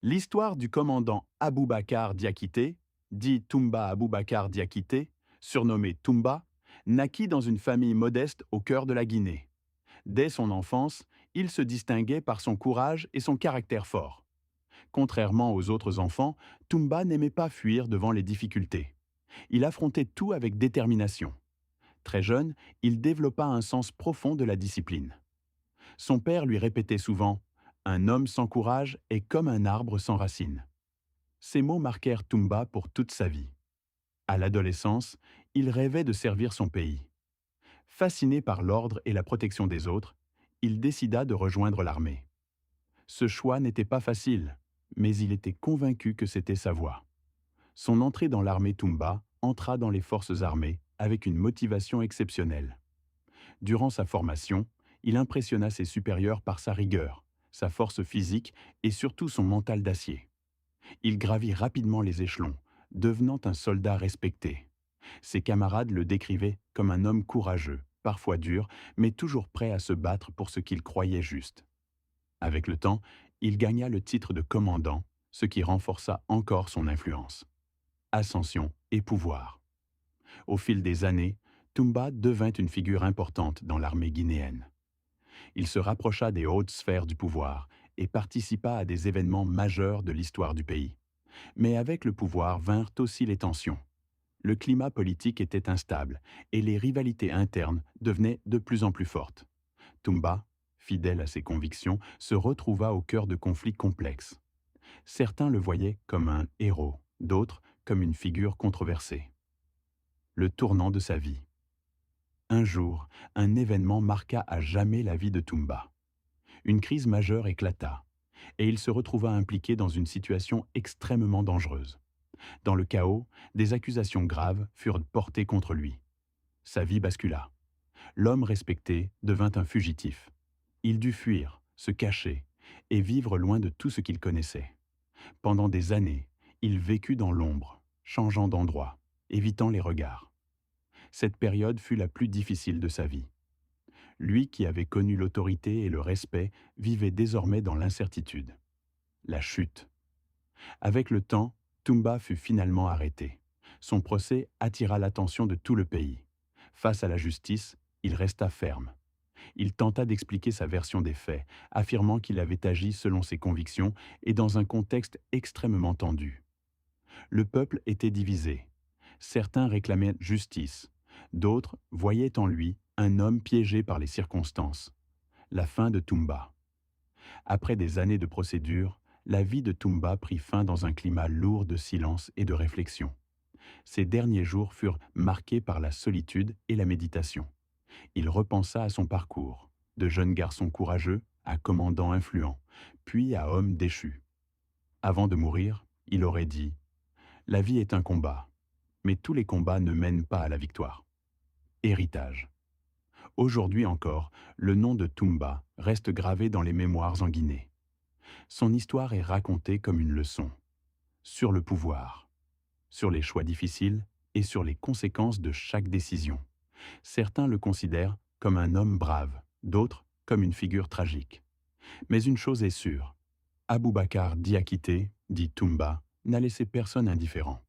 L'histoire du commandant Aboubakar Diakité, dit Toumba Aboubakar Diakité, surnommé Toumba, naquit dans une famille modeste au cœur de la Guinée. Dès son enfance, il se distinguait par son courage et son caractère fort. Contrairement aux autres enfants, Toumba n'aimait pas fuir devant les difficultés. Il affrontait tout avec détermination. Très jeune, il développa un sens profond de la discipline. Son père lui répétait souvent « Un homme sans courage est comme un arbre sans racines ». Ces mots marquèrent Toumba pour toute sa vie. À l'adolescence, il rêvait de servir son pays. Fasciné par l'ordre et la protection des autres, il décida de rejoindre l'armée. Ce choix n'était pas facile, mais il était convaincu que c'était sa voie. Son entrée dans l'armée Toumba entra dans les forces armées avec une motivation exceptionnelle. Durant sa formation, il impressionna ses supérieurs par sa rigueur, sa force physique et surtout son mental d'acier. Il gravit rapidement les échelons, devenant un soldat respecté. Ses camarades le décrivaient comme un homme courageux, parfois dur, mais toujours prêt à se battre pour ce qu'il croyait juste. Avec le temps, il gagna le titre de commandant, ce qui renforça encore son influence. Ascension et pouvoir. Au fil des années, Toumba devint une figure importante dans l'armée guinéenne. Il se rapprocha des hautes sphères du pouvoir et participa à des événements majeurs de l'histoire du pays. Mais avec le pouvoir vinrent aussi les tensions. Le climat politique était instable et les rivalités internes devenaient de plus en plus fortes. Toumba, fidèle à ses convictions, se retrouva au cœur de conflits complexes. Certains le voyaient comme un héros, d'autres comme une figure controversée. Le tournant de sa vie. Un jour, un événement marqua à jamais la vie de Toumba. Une crise majeure éclata, et il se retrouva impliqué dans une situation extrêmement dangereuse. Dans le chaos, des accusations graves furent portées contre lui. Sa vie bascula. L'homme respecté devint un fugitif. Il dut fuir, se cacher, et vivre loin de tout ce qu'il connaissait. Pendant des années, il vécut dans l'ombre, changeant d'endroit, évitant les regards. Cette période fut la plus difficile de sa vie. Lui qui avait connu l'autorité et le respect vivait désormais dans l'incertitude. La chute. Avec le temps, Toumba fut finalement arrêté. Son procès attira l'attention de tout le pays. Face à la justice, il resta ferme. Il tenta d'expliquer sa version des faits, affirmant qu'il avait agi selon ses convictions et dans un contexte extrêmement tendu. Le peuple était divisé. Certains réclamaient justice, d'autres voyaient en lui un homme piégé par les circonstances. La fin de Toumba. Après des années de procédure, la vie de Toumba prit fin dans un climat lourd de silence et de réflexion. Ses derniers jours furent marqués par la solitude et la méditation. Il repensa à son parcours, de jeune garçon courageux à commandant influent, puis à homme déchu. Avant de mourir, il aurait dit « La vie est un combat, mais tous les combats ne mènent pas à la victoire. » Héritage. Aujourd'hui encore, le nom de Toumba reste gravé dans les mémoires en Guinée. Son histoire est racontée comme une leçon sur le pouvoir, sur les choix difficiles et sur les conséquences de chaque décision. Certains le considèrent comme un homme brave, d'autres comme une figure tragique. Mais une chose est sûre, Aboubakar Diakité, dit Toumba, n'a laissé personne indifférent.